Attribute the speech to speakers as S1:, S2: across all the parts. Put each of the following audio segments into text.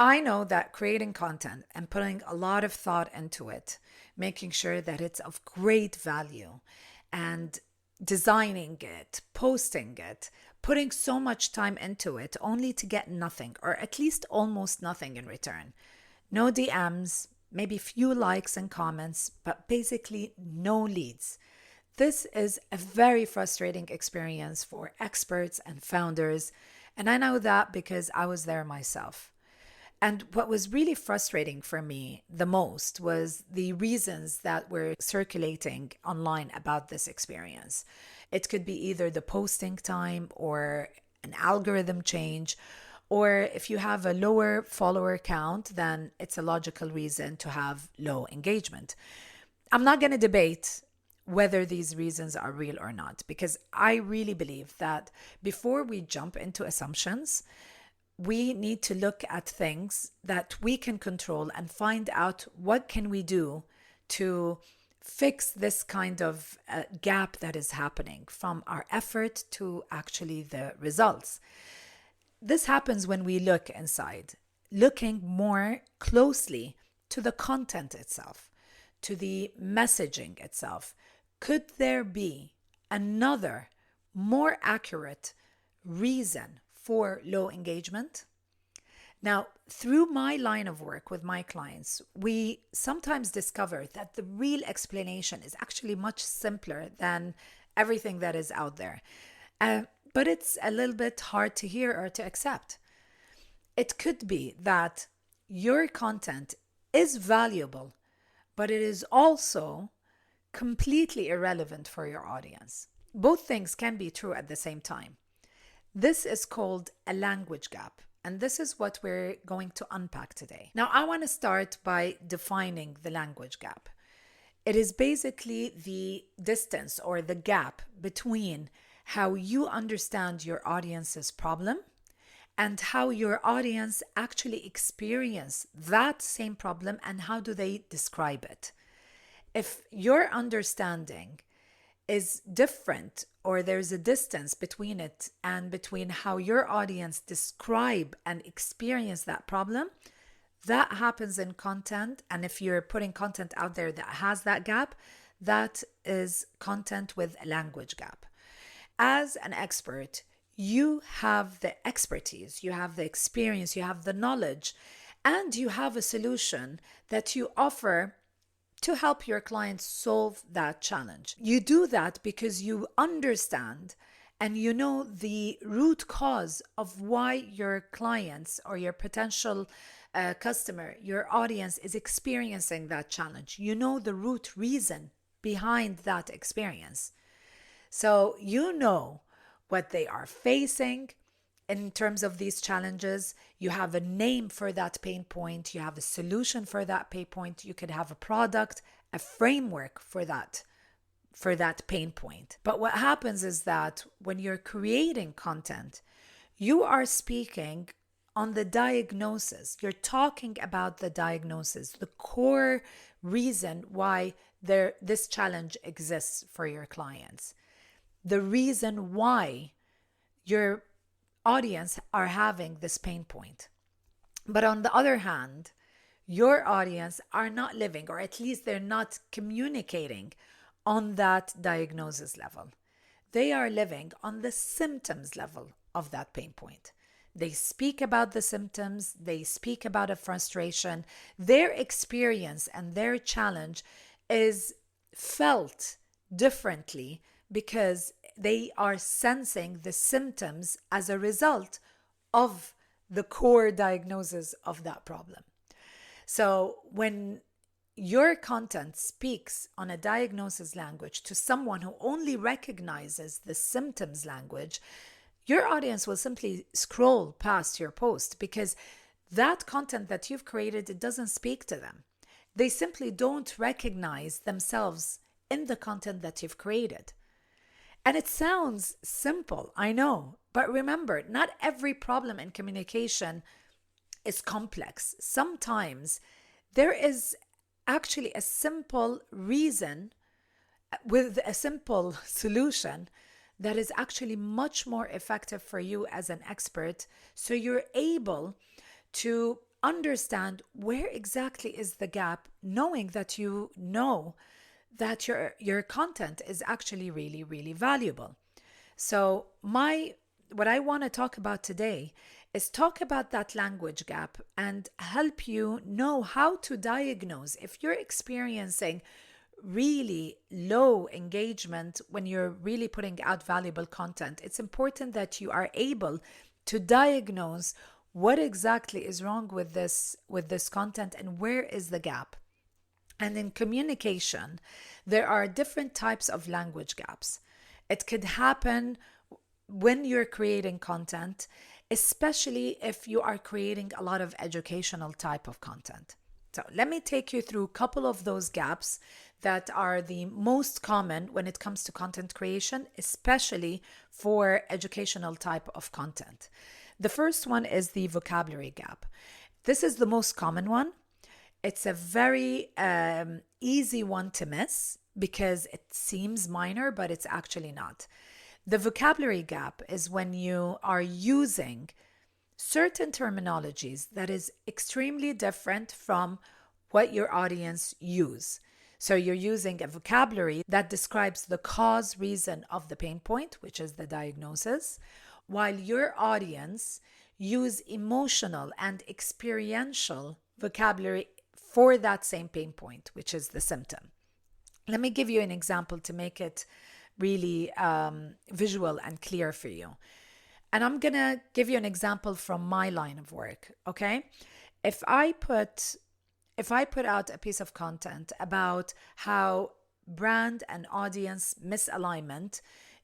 S1: I know that creating content and putting a lot of thought into it, making sure that it's of great value, and designing it, posting it, putting so much time into it only to get nothing, or at least almost nothing in return. No DMs, maybe few likes and comments, but basically no leads. This is a very frustrating experience for experts and founders, and I know that because I was there myself. And what was really frustrating for me the most was the reasons that were circulating online about this experience. It could be either the posting time or an algorithm change, or if you have a lower follower count, then it's a logical reason to have low engagement. I'm not going to debate whether these reasons are real or not, because I really believe that before we jump into assumptions, we need to look at things that we can control and find out what can we do to fix this kind of gap that is happening from our effort to actually the results. This happens when we look inside, looking more closely to the content itself, to the messaging itself. Could there be another, more accurate reason for low engagement? Now, through my line of work with my clients, we sometimes discover that the real explanation is actually much simpler than everything that is out there. But it's a little bit hard to hear or to accept. It could be that your content is valuable, but it is also completely irrelevant for your audience. Both things can be true at the same time. This is called a language gap, and this is what we're going to unpack today. Now, I want to start by defining the language gap. It is basically the distance or the gap between how you understand your audience's problem and how your audience actually experience that same problem and how do they describe it. If your understanding is different, or there's a distance between it and between how your audience describe and experience that problem, that happens in content. And if you're putting content out there that has that gap, that is content with a language gap. As an expert, you have the expertise, you have the experience, you have the knowledge, and you have a solution that you offer to help your clients solve that challenge. You do that because you understand and you know the root cause of why your clients or your potential customer, your audience is experiencing that challenge. You know the root reason behind that experience. So you know what they are facing in terms of these challenges. You have a name for that pain point. You have a solution for that pain point. You could have a product, a framework for that pain point. But what happens is that when you're creating content, you are speaking on the diagnosis. You're talking about the diagnosis, the core reason why this challenge exists for your clients. The reason why your audience are having this pain point. But on the other hand, your audience are not living, or at least they're not communicating on that diagnosis level. They are living on the symptoms level of that pain point. They speak about the symptoms, they speak about a frustration. Their experience and their challenge is felt differently because they are sensing the symptoms as a result of the core diagnosis of that problem. So when your content speaks on a diagnosis language to someone who only recognizes the symptoms language, your audience will simply scroll past your post because that content that you've created, it doesn't speak to them. They simply don't recognize themselves in the content that you've created. And it sounds simple, I know, but remember, not every problem in communication is complex. Sometimes there is actually a simple reason with a simple solution that is actually much more effective for you as an expert. So you're able to understand where exactly is the gap, knowing that you know that your content is actually really, really valuable. So what I want to talk about today is talk about that language gap and help you know how to diagnose if you're experiencing really low engagement when you're really putting out valuable content. It's important that you are able to diagnose what exactly is wrong with this content and where is the gap. And in communication, there are different types of language gaps. It could happen when you're creating content, especially if you are creating a lot of educational type of content. So let me take you through a couple of those gaps that are the most common when it comes to content creation, especially for educational type of content. The first one is the vocabulary gap. This is the most common one. It's a very easy one to miss because it seems minor, but it's actually not. The vocabulary gap is when you are using certain terminologies that is extremely different from what your audience use. So you're using a vocabulary that describes the cause reason of the pain point, which is the diagnosis, while your audience use emotional and experiential vocabulary for that same pain point, which is the symptom. Let me give you an example to make it really visual and clear for you. And I'm going to give you an example from my line of work, okay? If I put out a piece of content about how brand and audience misalignment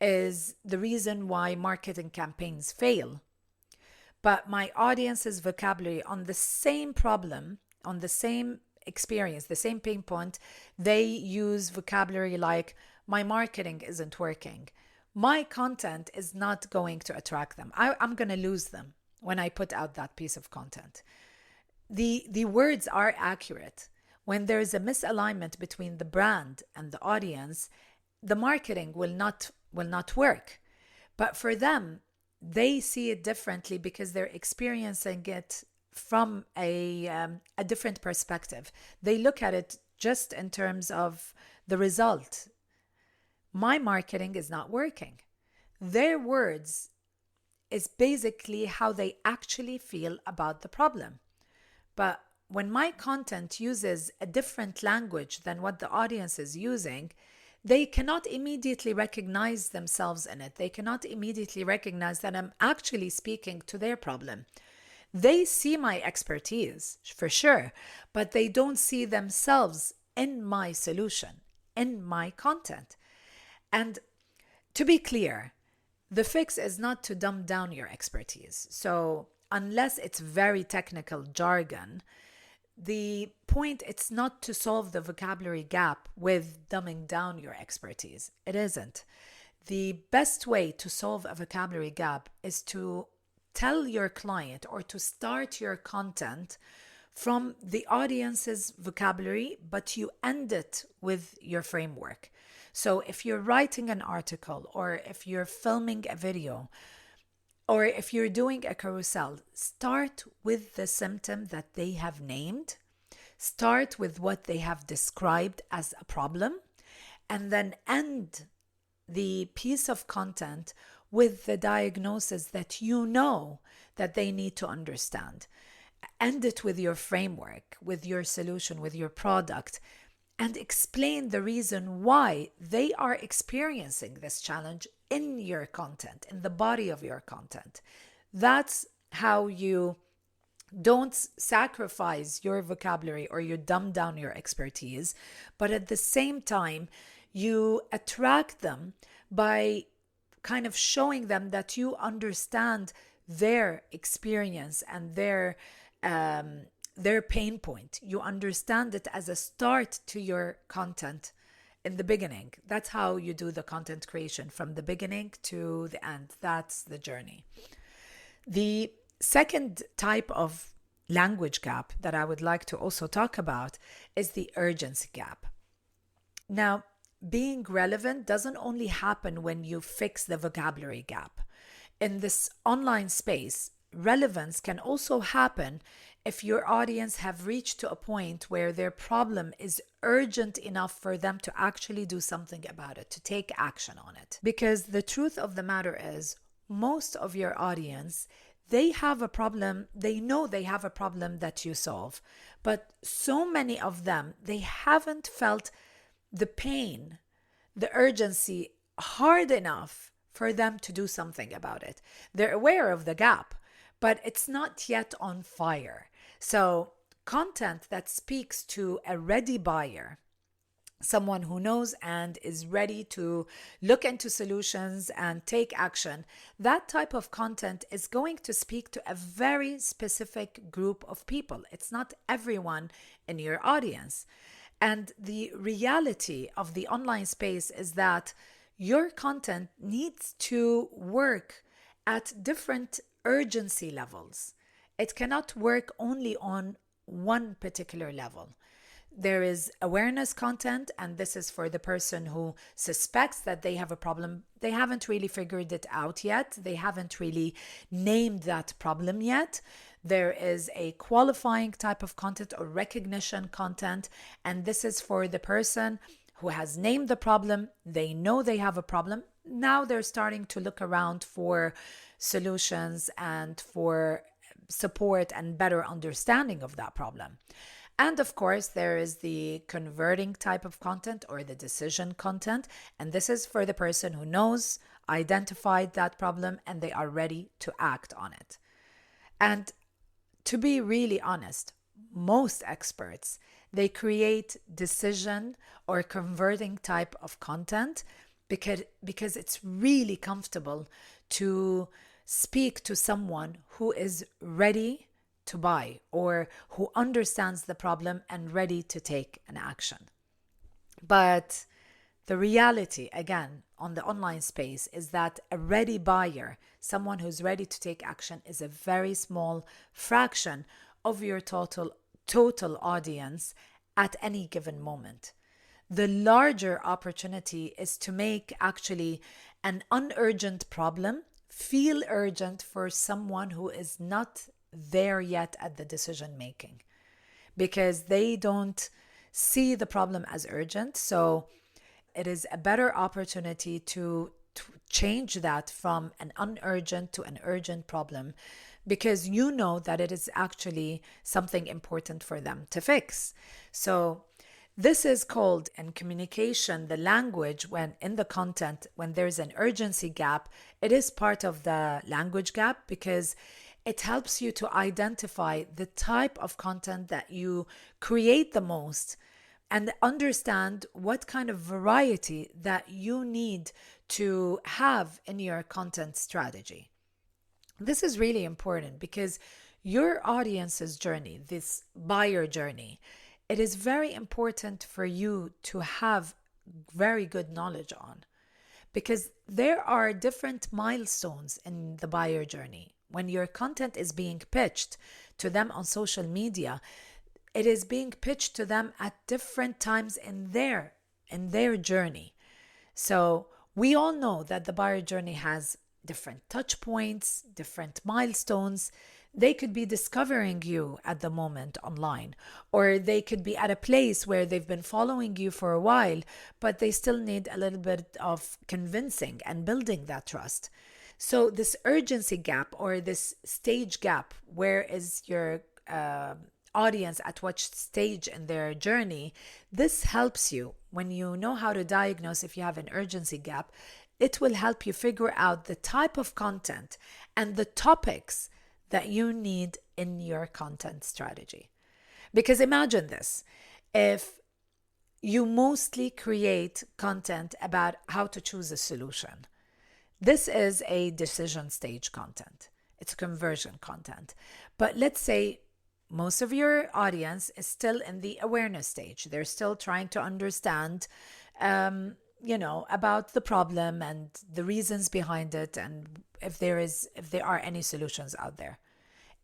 S1: is the reason why marketing campaigns fail, but my audience's vocabulary on the same problem, on the same experience, the same pain point, they use vocabulary like, my marketing isn't working. My content is not going to attract them. I'm going to lose them when I put out that piece of content. The words are accurate. When there is a misalignment between the brand and the audience, the marketing will not work. But for them, they see it differently because they're experiencing it from a different perspective. They look at it just in terms of the result. My marketing is not working. Their words is basically how they actually feel about the problem. But when my content uses a different language than what the audience is using, they cannot immediately recognize themselves in it. They cannot immediately recognize that I'm actually speaking to their problem. They see my expertise, for sure, but they don't see themselves in my solution, in my content. And to be clear, the fix is not to dumb down your expertise. So unless it's very technical jargon, the point, it's not to solve the vocabulary gap with dumbing down your expertise. It isn't. The best way to solve a vocabulary gap is to tell your client or to start your content from the audience's vocabulary, but you end it with your framework. So if you're writing an article or if you're filming a video or if you're doing a carousel, start with the symptom that they have named. Start with what they have described as a problem, and then end the piece of content with the diagnosis that you know that they need to understand. End it with your framework, with your solution, with your product, and explain the reason why they are experiencing this challenge in your content, in the body of your content. That's how you don't sacrifice your vocabulary or you dumb down your expertise, but at the same time, you attract them by kind of showing them that you understand their experience and their pain point. You understand it as a start to your content in the beginning. That's how you do the content creation, from the beginning to the end. That's the journey. The second type of language gap that I would like to also talk about is the urgency gap. Now, being relevant doesn't only happen when you fix the vocabulary gap. In this online space, relevance can also happen if your audience have reached to a point where their problem is urgent enough for them to actually do something about it, to take action on it. Because the truth of the matter is, most of your audience, they have a problem, they know they have a problem that you solve, but so many of them, they haven't felt the pain, the urgency hard enough for them to do something about it. They're aware of the gap, but it's not yet on fire. So content that speaks to a ready buyer, someone who knows and is ready to look into solutions and take action, that type of content is going to speak to a very specific group of people. It's not everyone in your audience. And the reality of the online space is that your content needs to work at different urgency levels. It cannot work only on one particular level. There is awareness content, and this is for the person who suspects that they have a problem. They haven't really figured it out yet. They haven't really named that problem yet. There is a qualifying type of content or recognition content, and this is for the person who has named the problem. They know they have a problem. Now they're starting to look around for solutions and for support and better understanding of that problem. And of course, there is the converting type of content or the decision content. And this is for the person who knows, identified that problem, and they are ready to act on it. And to be really honest, most experts, they create decision or converting type of content because it's really comfortable to speak to someone who is ready to buy or who understands the problem and ready to take an action. But the reality, again, on the online space is that a ready buyer, someone who's ready to take action, is a very small fraction of your total audience at any given moment. The larger opportunity is to make actually an unurgent problem feel urgent for someone who is not there yet at the decision making, because they don't see the problem as urgent. So it is a better opportunity to change that from an unurgent to an urgent problem, because you know that it is actually something important for them to fix. So this is called in communication, the language, when in the content, when there's an urgency gap, it is part of the language gap, because it helps you to identify the type of content that you create the most and understand what kind of variety that you need to have in your content strategy. This is really important because your audience's journey, this buyer journey, it is very important for you to have very good knowledge on, because there are different milestones in the buyer journey. When your content is being pitched to them on social media, it is being pitched to them at different times in their journey. So we all know that the buyer journey has different touch points, different milestones. They could be discovering you at the moment online, or they could be at a place where they've been following you for a while, but they still need a little bit of convincing and building that trust. So this urgency gap or this stage gap, where is your audience at what stage in their journey, this helps you when you know how to diagnose if you have an urgency gap. It will help you figure out the type of content and the topics that you need in your content strategy. Because imagine this, if you mostly create content about how to choose a solution, this is a decision stage content. It's conversion content. But let's say most of your audience is still in the awareness stage. They're still trying to understand, about the problem and the reasons behind it, and if there are any solutions out there.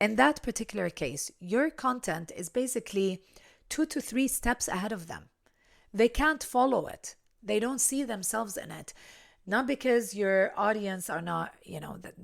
S1: In that particular case, your content is basically 2 to 3 steps ahead of them. They can't follow it. They don't see themselves in it. Not because your audience are not,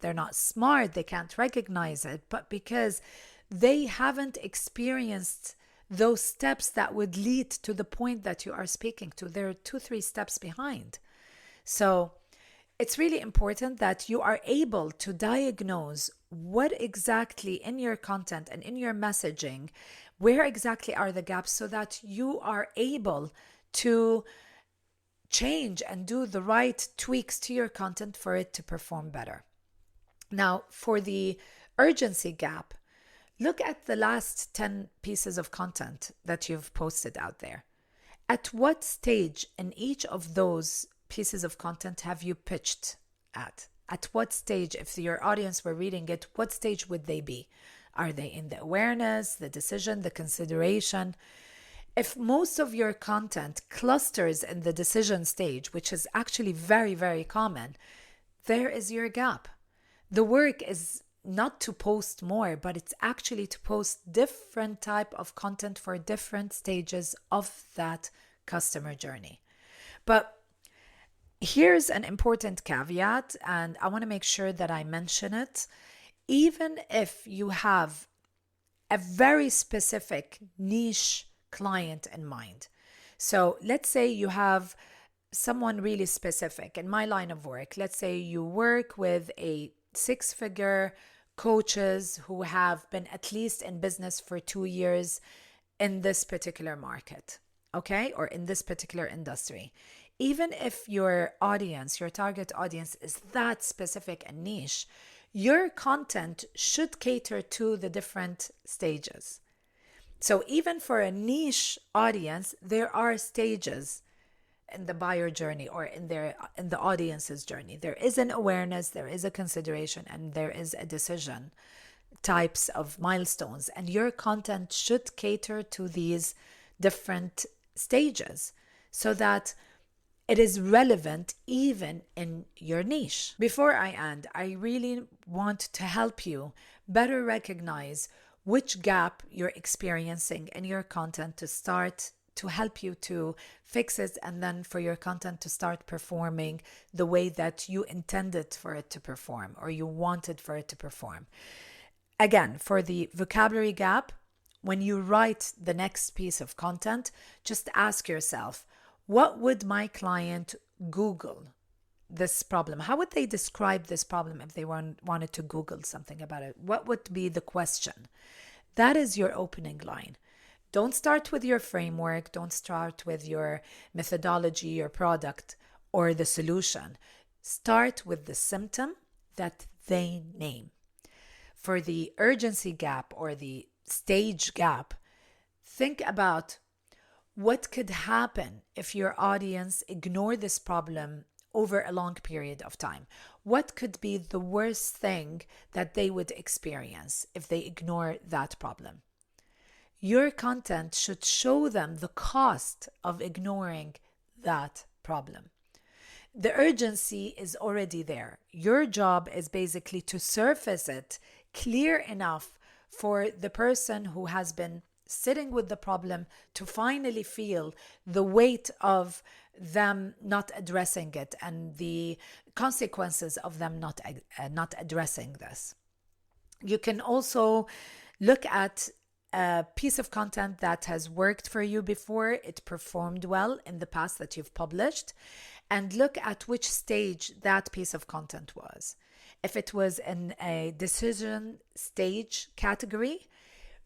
S1: they're not smart, they can't recognize it, but because they haven't experienced those steps that would lead to the point that you are speaking to. They're 2, 3 steps behind. So it's really important that you are able to diagnose what exactly in your content and in your messaging, where exactly are the gaps, so that you are able to change and do the right tweaks to your content for it to perform better. Now, for the urgency gap, look at the last 10 pieces of content that you've posted out there. At what stage in each of those pieces of content have you pitched at? At what stage, if your audience were reading it, what stage would they be? Are they in the awareness, the decision, the consideration? If most of your content clusters in the decision stage, which is actually very, very common, there is your gap. The work is not to post more, but it's actually to post different type of content for different stages of that customer journey. But here's an important caveat, and I want to make sure that I mention it. Even if you have a very specific niche client in mind, so let's say you have someone really specific in my line of work. Let's say you work with a 6-figure coaches who have been at least in business for 2 years in this particular market, okay, or in this particular industry. Even if your audience, your target audience is that specific and niche, your content should cater to the different stages. So even for a niche audience, there are stages in the buyer journey or in the audience's journey. There is an awareness, there is a consideration, and there is a decision types of milestones. And your content should cater to these different stages so that it is relevant even in your niche. Before I end, I really want to help you better recognize which gap you're experiencing in your content to help you to fix it, and then for your content to start performing the way that you intended for it to perform or you wanted for it to perform. Again, for the vocabulary gap, when you write the next piece of content, just ask yourself, what would my client Google this problem? How would they describe this problem if they wanted to Google something about it? What would be the question? That is your opening line. Don't start with your framework. Don't start with your methodology, your product, or the solution. Start with the symptom that they name. For the urgency gap or the stage gap, think about what could happen if your audience ignore this problem over a long period of time. What could be the worst thing that they would experience if they ignore that problem? Your content should show them the cost of ignoring that problem. The urgency is already there. Your job is basically to surface it clear enough for the person who has been sitting with the problem to finally feel the weight of them not addressing it and the consequences of them not addressing this. You can also look at a piece of content that has worked for you before, it performed well in the past that you've published, and look at which stage that piece of content was. If it was in a decision stage category,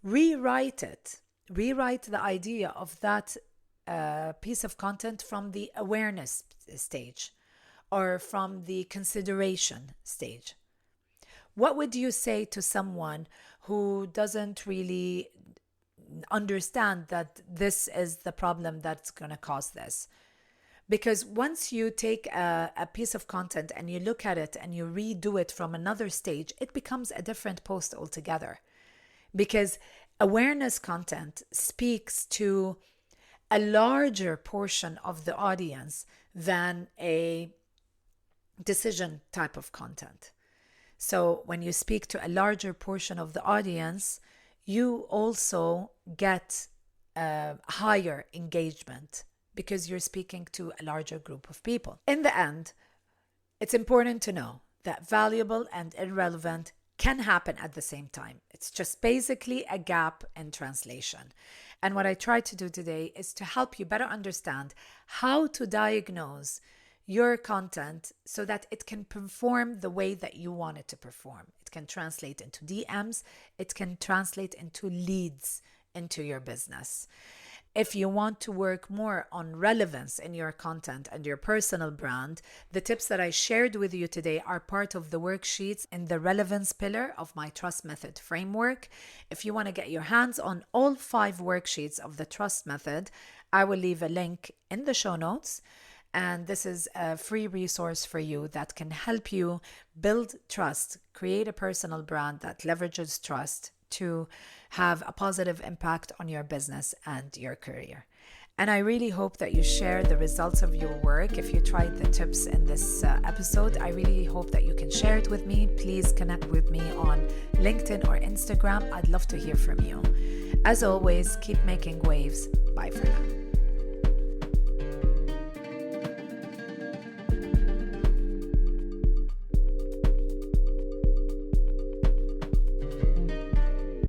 S1: rewrite it. Rewrite the idea of that piece of content from the awareness stage or from the consideration stage. What would you say to someone who doesn't really understand that this is the problem that's going to cause this? Because once you take a piece of content and you look at it and you redo it from another stage, it becomes a different post altogether. Because awareness content speaks to a larger portion of the audience than a decision type of content. So when you speak to a larger portion of the audience, you also get higher engagement because you're speaking to a larger group of people. In the end, it's important to know that valuable and irrelevant can happen at the same time. It's just basically a gap in translation. And what I try to do today is to help you better understand how to diagnose your content so that it can perform the way that you want it to perform. It can translate into DMs, it can translate into leads into your business. If you want to work more on relevance in your content and your personal brand, the tips that I shared with you today are part of the worksheets in the relevance pillar of my Trust Method framework. If you want to get your hands on all 5 worksheets of the Trust Method, I will leave a link in the show notes. And this is a free resource for you that can help you build trust, create a personal brand that leverages trust to have a positive impact on your business and your career. And I really hope that you share the results of your work. If you tried the tips in this episode, I really hope that you can share it with me. Please connect with me on LinkedIn or Instagram. I'd love to hear from you. As always, keep making waves. Bye for now.